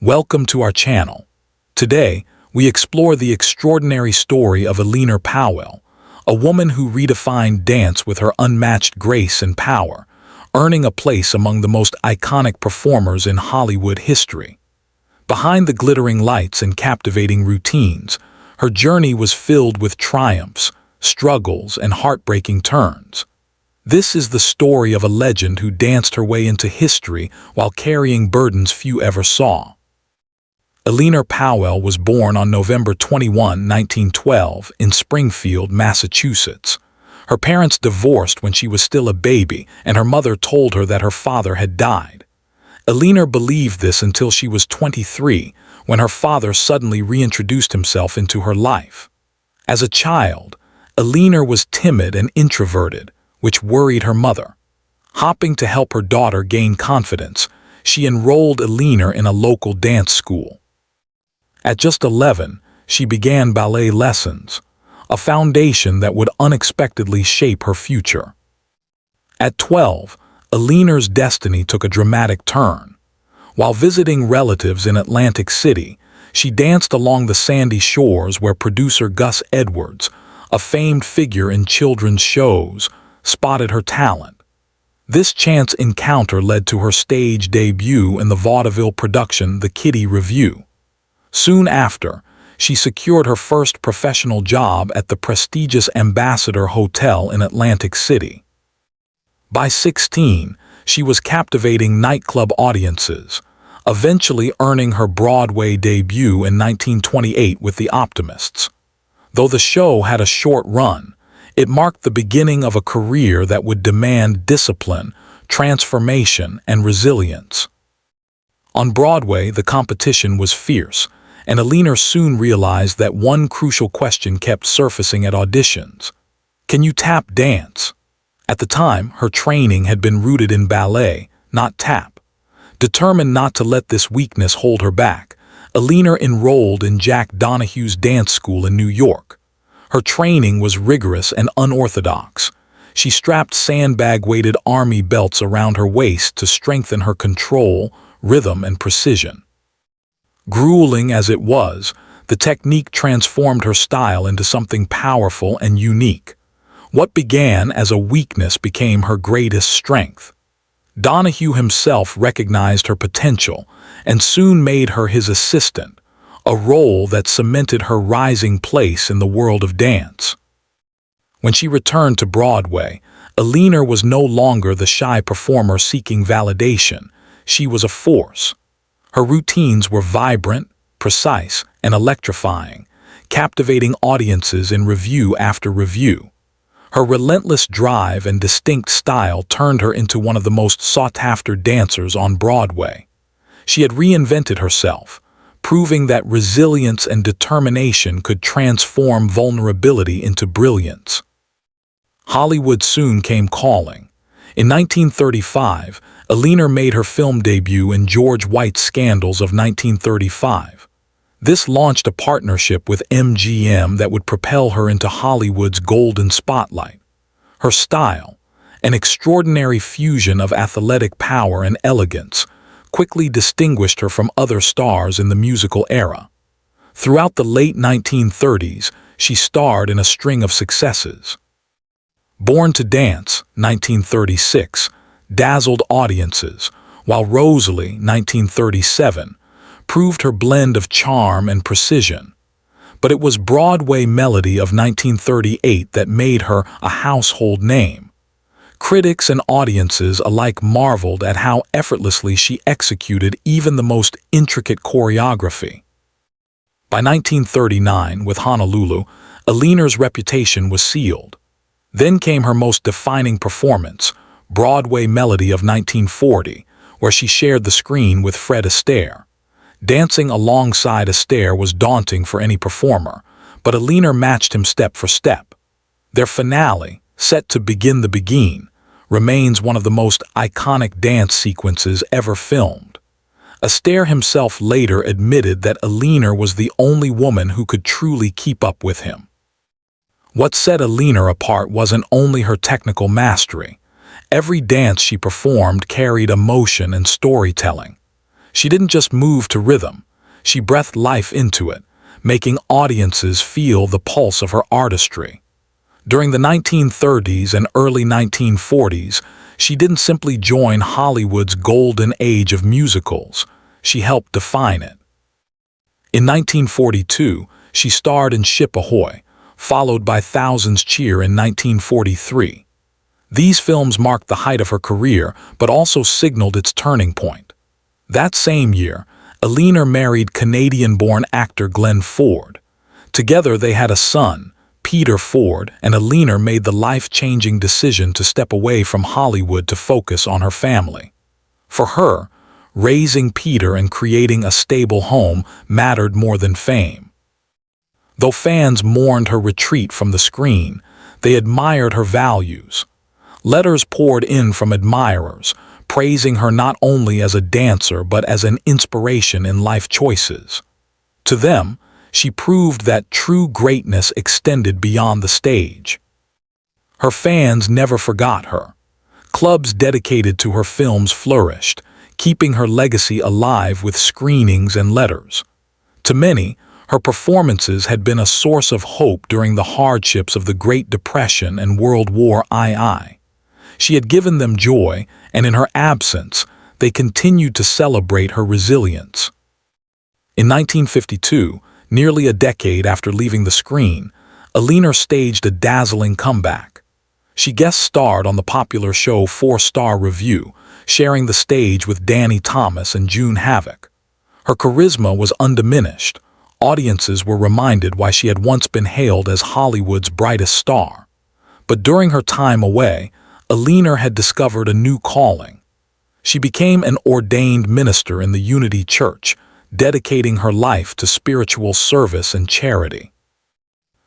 Welcome to our channel. Today, we explore the extraordinary story of Eleanor Powell, a woman who redefined dance with her unmatched grace and power, earning a place among the most iconic performers in Hollywood history. Behind the glittering lights and captivating routines, her journey was filled with triumphs, struggles, and heartbreaking turns. This is the story of a legend who danced her way into history while carrying burdens few ever saw. Eleanor Powell was born on November 21, 1912, in Springfield, Massachusetts. Her parents divorced when she was still a baby, and her mother told her that her father had died. Eleanor believed this until she was 23, when her father suddenly reintroduced himself into her life. As a child, Eleanor was timid and introverted, which worried her mother. Hoping to help her daughter gain confidence, she enrolled Eleanor in a local dance school. At just 11, she began ballet lessons, a foundation that would unexpectedly shape her future. At 12, Eleanor's destiny took a dramatic turn. While visiting relatives in Atlantic City, she danced along the sandy shores where producer Gus Edwards, a famed figure in children's shows, spotted her talent. This chance encounter led to her stage debut in the vaudeville production The Kitty Review. Soon after, she secured her first professional job at the prestigious Ambassador Hotel in Atlantic City. By 16, she was captivating nightclub audiences, eventually earning her Broadway debut in 1928 with The Optimists. Though the show had a short run, it marked the beginning of a career that would demand discipline, transformation, and resilience. On Broadway, the competition was fierce, and Eleanor soon realized that one crucial question kept surfacing at auditions. Can you tap dance? At the time, her training had been rooted in ballet, not tap. Determined not to let this weakness hold her back, Eleanor enrolled in Jack Donahue's dance school in New York. Her training was rigorous and unorthodox. She strapped sandbag-weighted army belts around her waist to strengthen her control, rhythm, and precision. Grueling as it was, the technique transformed her style into something powerful and unique. What began as a weakness became her greatest strength. Donahue himself recognized her potential and soon made her his assistant, a role that cemented her rising place in the world of dance. When she returned to Broadway, Eleanor was no longer the shy performer seeking validation. She was a force. Her routines were vibrant, precise, and electrifying, captivating audiences in review after review. Her relentless drive and distinct style turned her into one of the most sought-after dancers on Broadway. She had reinvented herself, proving that resilience and determination could transform vulnerability into brilliance. Hollywood soon came calling. In 1935, Eleanor made her film debut in George White's Scandals of 1935. This launched a partnership with MGM that would propel her into Hollywood's golden spotlight. Her style, an extraordinary fusion of athletic power and elegance, quickly distinguished her from other stars in the musical era. Throughout the late 1930s, she starred in a string of successes. Born to Dance, 1936, dazzled audiences, while Rosalie, 1937, proved her blend of charm and precision. But it was Broadway Melody of 1938 that made her a household name. Critics and audiences alike marveled at how effortlessly she executed even the most intricate choreography. By 1939, with Honolulu, Eleanor's reputation was sealed. Then came her most defining performance, Broadway Melody of 1940, where she shared the screen with Fred Astaire. Dancing alongside Astaire was daunting for any performer, but Eleanor matched him step for step. Their finale, set to begin the begin, remains one of the most iconic dance sequences ever filmed. Astaire himself later admitted that Eleanor was the only woman who could truly keep up with him. What set Eleanor apart wasn't only her technical mastery. Every dance she performed carried emotion and storytelling. She didn't just move to rhythm, she breathed life into it, making audiences feel the pulse of her artistry. During the 1930s and early 1940s, she didn't simply join Hollywood's golden age of musicals, she helped define it. In 1942, she starred in Ship Ahoy, followed by Thousands Cheer in 1943. These films marked the height of her career, but also signaled its turning point. That same year, Eleanor married Canadian-born actor Glenn Ford. Together they had a son, Peter Ford, and Eleanor made the life-changing decision to step away from Hollywood to focus on her family. For her, raising Peter and creating a stable home mattered more than fame. Though fans mourned her retreat from the screen, they admired her values. Letters poured in from admirers, praising her not only as a dancer but as an inspiration in life choices. To them, she proved that true greatness extended beyond the stage. Her fans never forgot her. Clubs dedicated to her films flourished, keeping her legacy alive with screenings and letters. To many, her performances had been a source of hope during the hardships of the Great Depression and World War II. She had given them joy, and in her absence, they continued to celebrate her resilience. In 1952, nearly a decade after leaving the screen, Eleanor staged a dazzling comeback. She guest-starred on the popular show 4-Star Review, sharing the stage with Danny Thomas and June Havoc. Her charisma was undiminished. Audiences were reminded why she had once been hailed as Hollywood's brightest star. But during her time away, Eleanor had discovered a new calling. She became an ordained minister in the Unity Church, dedicating her life to spiritual service and charity.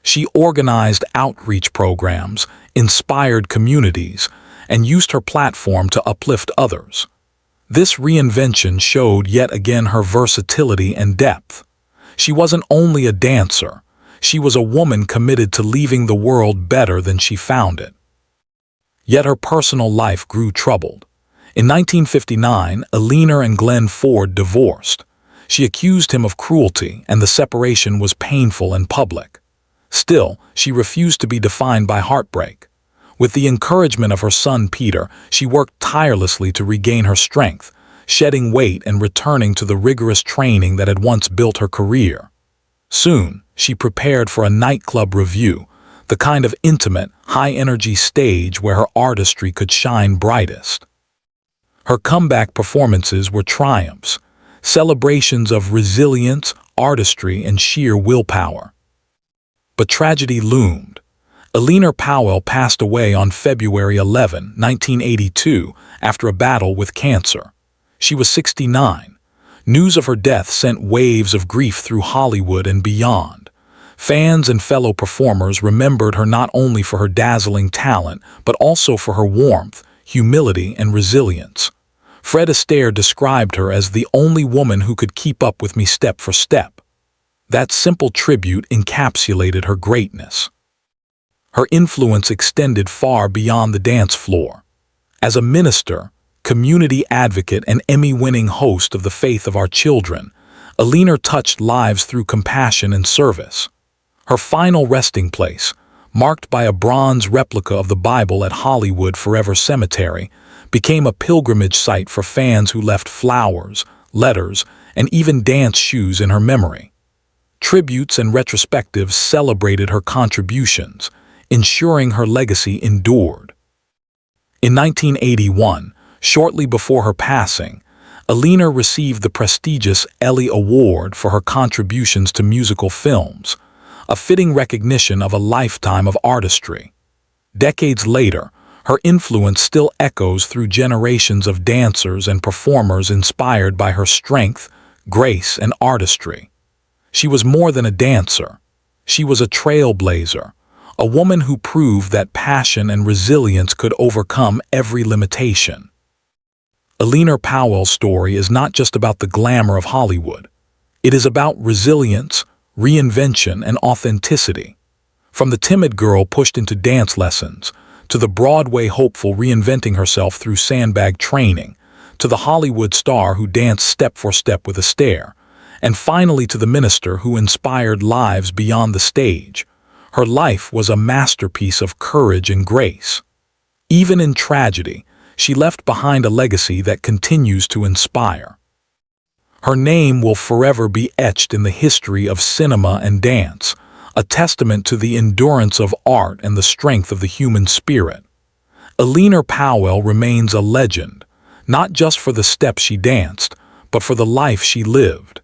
She organized outreach programs, inspired communities, and used her platform to uplift others. This reinvention showed yet again her versatility and depth. She wasn't only a dancer, she was a woman committed to leaving the world better than she found it. Yet her personal life grew troubled. In 1959, Eleanor and Glenn Ford divorced. She accused him of cruelty, and the separation was painful and public. Still, she refused to be defined by heartbreak. With the encouragement of her son Peter, she worked tirelessly to regain her strength, shedding weight and returning to the rigorous training that had once built her career. Soon, she prepared for a nightclub review, the kind of intimate, high-energy stage where her artistry could shine brightest. Her comeback performances were triumphs, celebrations of resilience, artistry, and sheer willpower. But tragedy loomed. Eleanor Powell passed away on February 11, 1982, after a battle with cancer. She was 69. News of her death sent waves of grief through Hollywood and beyond. Fans and fellow performers remembered her not only for her dazzling talent, but also for her warmth, humility, and resilience. Fred Astaire described her as the only woman who could keep up with me step for step. That simple tribute encapsulated her greatness. Her influence extended far beyond the dance floor. As a minister, community advocate, and Emmy-winning host of The Faith of Our Children, Eleanor touched lives through compassion and service. Her final resting place, marked by a bronze replica of the Bible at Hollywood Forever Cemetery, became a pilgrimage site for fans who left flowers, letters, and even dance shoes in her memory. Tributes and retrospectives celebrated her contributions, ensuring her legacy endured. In 1981, shortly before her passing, Eleanor received the prestigious Ellie Award for her contributions to musical films, a fitting recognition of a lifetime of artistry. Decades later, her influence still echoes through generations of dancers and performers inspired by her strength, grace, and artistry. She was more than a dancer. She was a trailblazer, a woman who proved that passion and resilience could overcome every limitation. Eleanor Powell's story is not just about the glamour of Hollywood. It is about resilience, reinvention, and authenticity. From the timid girl pushed into dance lessons, to the Broadway hopeful reinventing herself through sandbag training, to the Hollywood star who danced step for step with a stare, and finally to the minister who inspired lives beyond the stage. Her life was a masterpiece of courage and grace. Even in tragedy, she left behind a legacy that continues to inspire. Her name will forever be etched in the history of cinema and dance, a testament to the endurance of art and the strength of the human spirit. Eleanor Powell remains a legend, not just for the steps she danced, but for the life she lived.